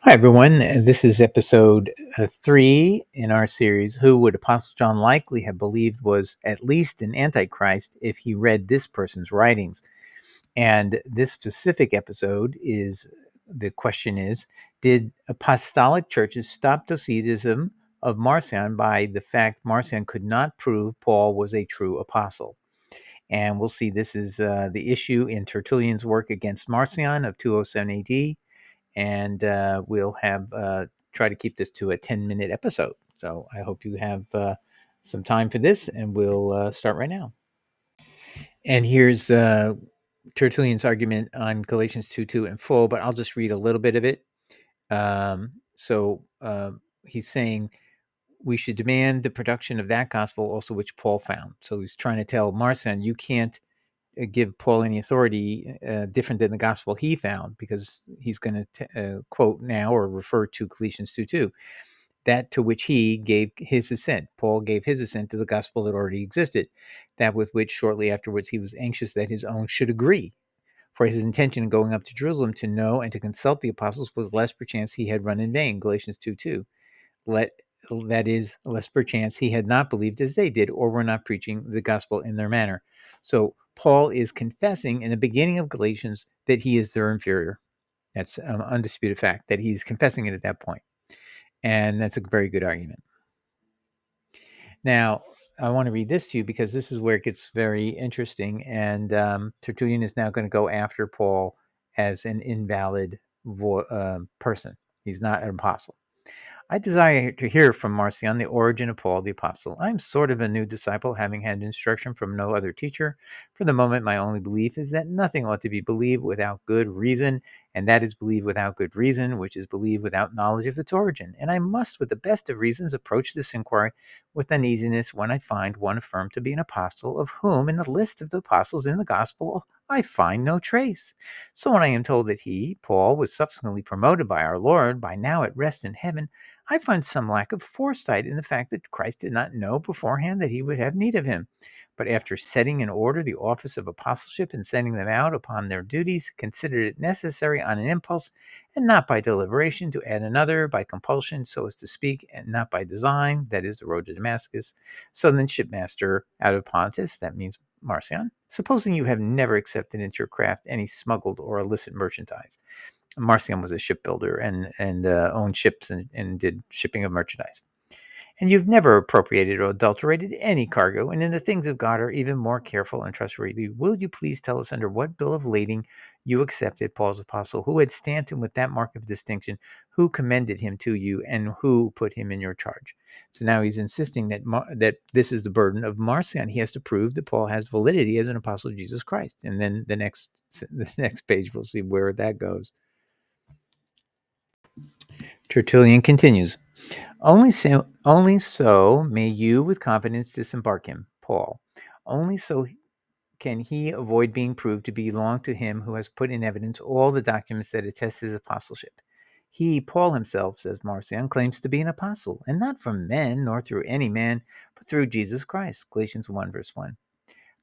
Hi, everyone. This is episode 3 in our series, Who Would Apostle John Likely Have Believed Was at Least an Antichrist if he read this person's writings? And this specific episode the question is, did apostolic churches stop Docetism of Marcion by the fact Marcion could not prove Paul was a true apostle? And we'll see this is the issue in Tertullian's work against Marcion of 207 AD, and we'll have try to keep this to a 10-minute episode. So I hope you have some time for this, and we'll start right now. And here's Tertullian's argument on Galatians 2:2 in full, but I'll just read a little bit of it. He's saying we should demand the production of that gospel also which Paul found. So he's trying to tell Marcion, you can't give Paul any authority different than the gospel he found, because he's going to quote now or refer to Galatians 2:2, that to which he gave his assent. Paul gave his assent to the gospel that already existed, that with which shortly afterwards he was anxious that his own should agree. For his intention in going up to Jerusalem to know and to consult the apostles was lest perchance he had run in vain, Galatians 2:2. That is, lest perchance he had not believed as they did, or were not preaching the gospel in their manner. So Paul is confessing in the beginning of Galatians that he is their inferior. That's an undisputed fact, that he's confessing it at that point. And that's a very good argument. Now, I want to read this to you because this is where it gets very interesting. And Tertullian is now going to go after Paul as an invalid person. He's not an apostle. I desire to hear from Marcion the origin of Paul the Apostle. I am sort of a new disciple, having had instruction from no other teacher. For the moment, my only belief is that nothing ought to be believed without good reason, and that is believed without good reason, which is believed without knowledge of its origin. And I must, with the best of reasons, approach this inquiry with uneasiness when I find one affirmed to be an apostle, of whom, in the list of the apostles in the gospel, I find no trace. So when I am told that he, Paul, was subsequently promoted by our Lord, by now at rest in heaven, I find some lack of foresight in the fact that Christ did not know beforehand that he would have need of him. But after setting in order the office of apostleship and sending them out upon their duties, considered it necessary on an impulse, and not by deliberation, to add another by compulsion, so as to speak, and not by design, that is, the road to Damascus. So then shipmaster out of Pontus, that means Marcion, supposing you have never accepted into your craft any smuggled or illicit merchandise. Marcion was a shipbuilder and owned ships and did shipping of merchandise. And you've never appropriated or adulterated any cargo, and in the things of God are even more careful and trustworthy. Will you please tell us under what bill of lading you accepted Paul's apostle, who had stamped him with that mark of distinction, who commended him to you, and who put him in your charge? So now he's insisting that this is the burden of Marcion. He has to prove that Paul has validity as an apostle of Jesus Christ. And then the next page, we'll see where that goes. Tertullian continues, only so may you with confidence disembark him, Paul. Only so can he avoid being proved to belong to him who has put in evidence all the documents that attest his apostleship. He, Paul himself, says Marcion, claims to be an apostle, and not from men, nor through any man, but through Jesus Christ, Galatians 1, verse 1.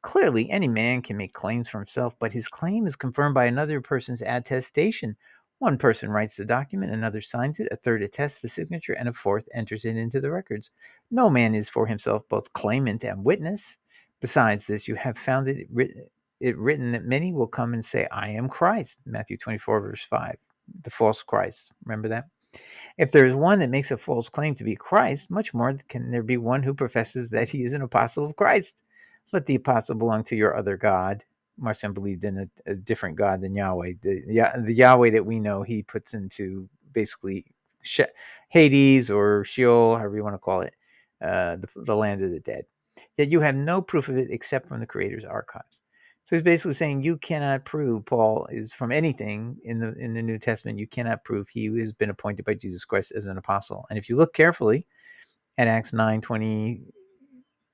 Clearly, any man can make claims for himself, but his claim is confirmed by another person's attestation. One person writes the document, another signs it, a third attests the signature, and a fourth enters it into the records. No man is for himself both claimant and witness. Besides this, you have found it written that many will come and say, I am Christ, Matthew 24, verse 5, the false Christ. Remember that? If there is one that makes a false claim to be Christ, much more can there be one who professes that he is an apostle of Christ. Let the apostle belong to your other God. Marcion believed in a different God than Yahweh. The Yahweh that we know, he puts into basically Hades or Sheol, however you want to call it, the land of the dead. Yet you have no proof of it except from the Creator's archives. So he's basically saying you cannot prove Paul is from anything in the New Testament. You cannot prove he has been appointed by Jesus Christ as an apostle. And if you look carefully at Acts 9:22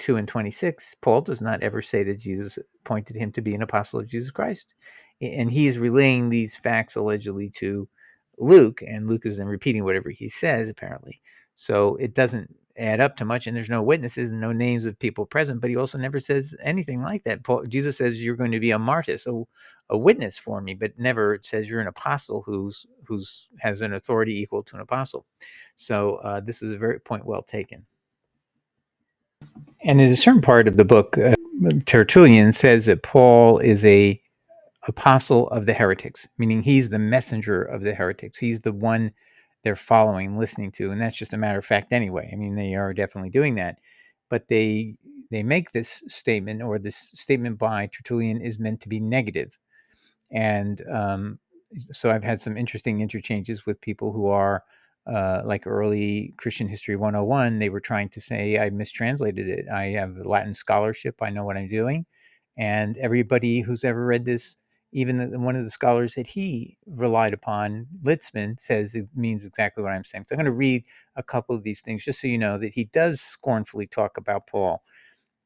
and 26, Paul does not ever say that Jesus appointed him to be an apostle of Jesus Christ. And he is relaying these facts allegedly to Luke, and Luke is then repeating whatever he says, apparently. So it doesn't add up to much, and there's no witnesses and no names of people present, but he also never says anything like that. Jesus says you're going to be a martyr, so a witness for me, but never says you're an apostle who has an authority equal to an apostle. So this is a very point well taken. And in a certain part of the book, Tertullian says that Paul is a apostle of the heretics, meaning he's the messenger of the heretics. He's the one they're following, listening to, and that's just a matter of fact anyway. I mean, they are definitely doing that, but they make this statement, or this statement by Tertullian is meant to be negative. And so I've had some interesting interchanges with people who are like early Christian History 101. They were trying to say I mistranslated it. I have Latin scholarship. I know what I'm doing. And everybody who's ever read this, even one of the scholars that he relied upon, Litzman, says it means exactly what I'm saying. So I'm going to read a couple of these things just so you know that he does scornfully talk about Paul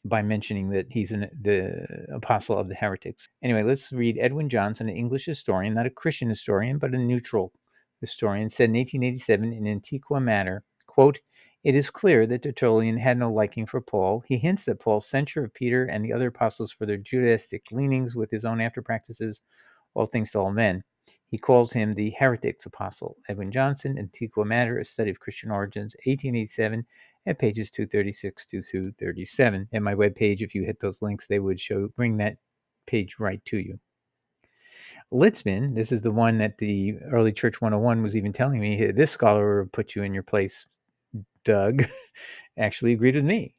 by mentioning that he's the apostle of the heretics. Anyway, let's read Edwin Johnson, an English historian, not a Christian historian, but a neutral historian, said in 1887 in Antiqua Mater, quote, "It is clear that Tertullian had no liking for Paul. He hints that Paul's censure of Peter and the other apostles for their Judaistic leanings with his own after practices, all things to all men. He calls him the heretics apostle." Edwin Johnson, Antiqua Mater, A Study of Christian Origins, 1887, at pages 236 to 237. At my webpage, if you hit those links, they would bring that page right to you. Litzman, this is the one that the early Church 101 was even telling me, this scholar will put you in your place, Doug, actually agreed with me.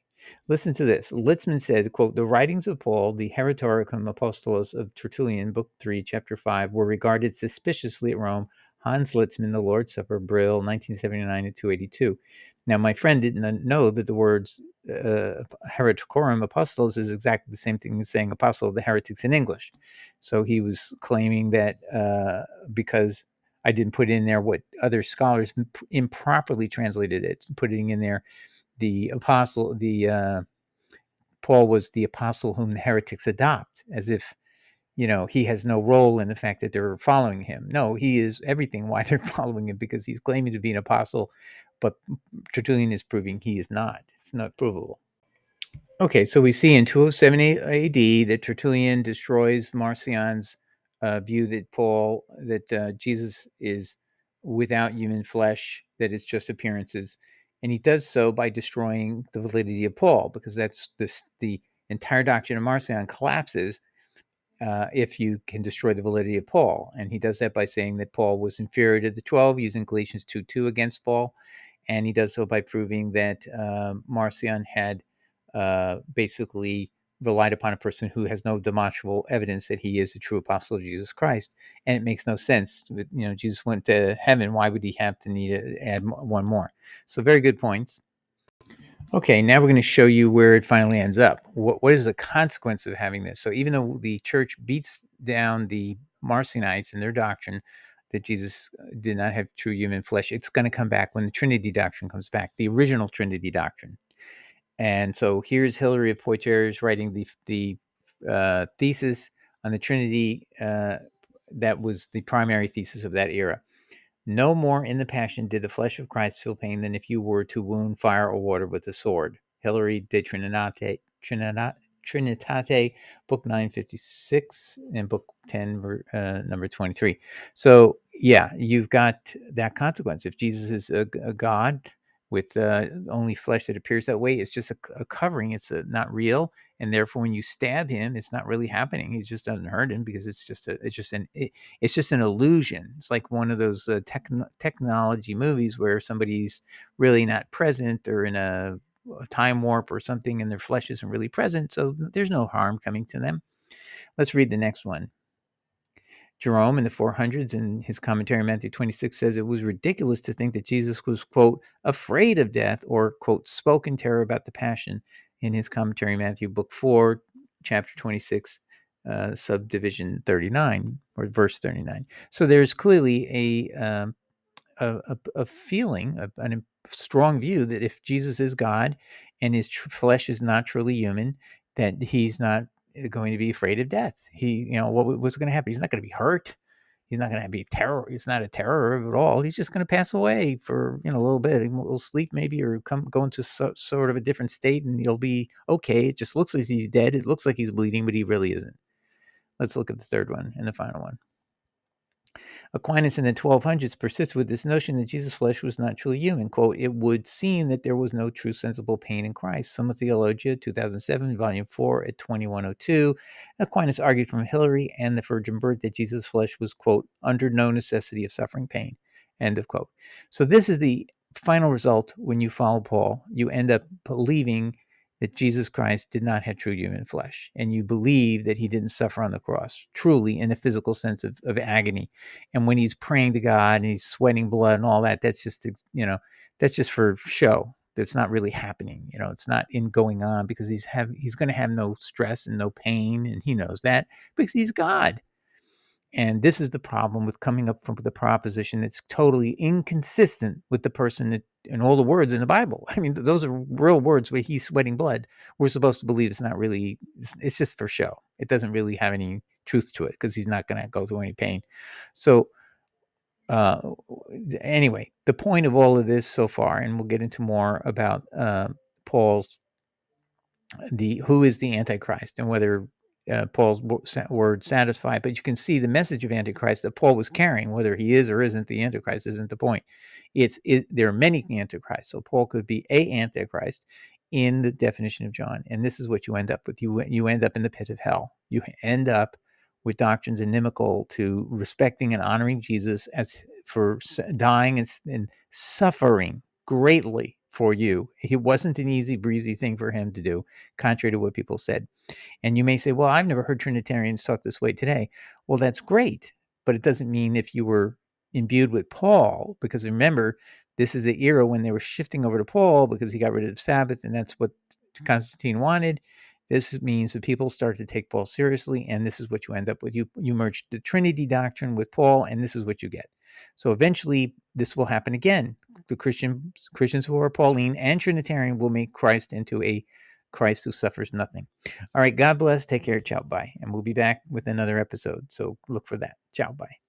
Listen to this. Litzman said, quote, "The writings of Paul, the Heretoricum Apostolos of Tertullian, Book 3, Chapter 5, were regarded suspiciously at Rome. Hans Litzman, The Lord's Supper, Brill, 1979 and 282. Now, my friend didn't know that the words Hereticorum Apostolos is exactly the same thing as saying apostle of the heretics in English. So he was claiming that because I didn't put in there what other scholars improperly translated it, putting in there the apostle, Paul was the apostle whom the heretics adopt, as if, he has no role in the fact that they're following him. No, he is everything why they're following him, because he's claiming to be an apostle, but Tertullian is proving he is not. It's not provable. Okay, so we see in 207 AD that Tertullian destroys Marcion's view that Jesus is without human flesh, that it's just appearances, and he does so by destroying the validity of Paul, because that's the entire doctrine of Marcion collapses if you can destroy the validity of Paul, and he does that by saying that Paul was inferior to the 12, using Galatians 2:2 against Paul, and he does so by proving that Marcion had basically relied upon a person who has no demonstrable evidence that he is a true apostle of Jesus Christ, and it makes no sense. Jesus went to heaven. Why would he have to need to add one more? So very good points. Okay, now we're going to show you where it finally ends up. What is the consequence of having this? So even though the church beats down the Marcionites and their doctrine that Jesus did not have true human flesh, it's going to come back when the Trinity doctrine comes back, the original Trinity doctrine. And so here's Hilary of Poitiers writing the thesis on the Trinity that was the primary thesis of that era. "No more in the Passion did the flesh of Christ feel pain than if you were to wound fire or water with a sword." Hilary de Trinitate, Book 956, and Book 10, number 23. So, yeah, you've got that consequence. If Jesus is a God with only flesh that appears that way, it's just a covering. It's not real, and therefore, when you stab him, it's not really happening. He just doesn't hurt him, because it's just an illusion. It's like one of those technology movies where somebody's really not present, or in a time warp or something, and their flesh isn't really present, so there's no harm coming to them. Let's read the next one. Jerome in the 400s, in his commentary on Matthew 26, says it was ridiculous to think that Jesus was, quote, afraid of death, or, quote, spoke in terror about the passion, in his commentary, Matthew book 4, chapter 26, subdivision 39, or verse 39. So there's clearly a feeling, a strong view that if Jesus is God and his flesh is not truly human, that he's not going to be afraid of death. What's going to happen? He's not going to be hurt. He's not going to be terror. He's not a terror at all. He's just going to pass away for a little bit. He'll sleep maybe, or go into sort of a different state, and he'll be okay. It just looks like he's dead. It looks like he's bleeding, but he really isn't. Let's look at the third one and the final one. Aquinas in the 1200s persisted with this notion that Jesus' flesh was not truly human. Quote, it would seem that there was no true sensible pain in Christ. Summa Theologia, 2007, volume 4 at 2102. Aquinas argued from Hilary and the Virgin Birth that Jesus' flesh was, quote, under no necessity of suffering pain, end of quote. So this is the final result when you follow Paul. You end up believing that Jesus Christ did not have true human flesh, and you believe that he didn't suffer on the cross, truly in the physical sense of agony. And when he's praying to God and he's sweating blood and all that, that's just, that's just for show. That's not really happening. It's not going on because he's going to have no stress and no pain, and he knows that because he's God. And this is the problem with coming up with the proposition that's totally inconsistent with the person that, and all the words in the Bible. I mean, those are real words where he's sweating blood. We're supposed to believe it's not really, it's just for show. It doesn't really have any truth to it because he's not going to go through any pain. So anyway, the point of all of this so far, and we'll get into more about Paul's, who is the Antichrist and whether Paul's word satisfy, but you can see the message of Antichrist that Paul was carrying, whether he is or isn't the Antichrist isn't the point. There are many Antichrists, so Paul could be a Antichrist in the definition of John, and this is what you end up with. You end up in the pit of hell. You end up with doctrines inimical to respecting and honoring Jesus as for dying and suffering greatly for you. It wasn't an easy breezy thing for him to do, contrary to what people said. And you may say, well, I've never heard Trinitarians talk this way today. Well, that's great, but it doesn't mean if you were imbued with Paul, because remember, this is the era when they were shifting over to Paul because he got rid of Sabbath, and that's what Constantine wanted. This means that people start to take Paul seriously, and this is what you end up with. You merge the Trinity doctrine with Paul, and this is what you get. So eventually, this will happen again. The Christians who are Pauline and Trinitarian will make Christ into a Christ who suffers nothing. All right, God bless. Take care. Ciao, bye. And we'll be back with another episode. So look for that. Ciao, bye.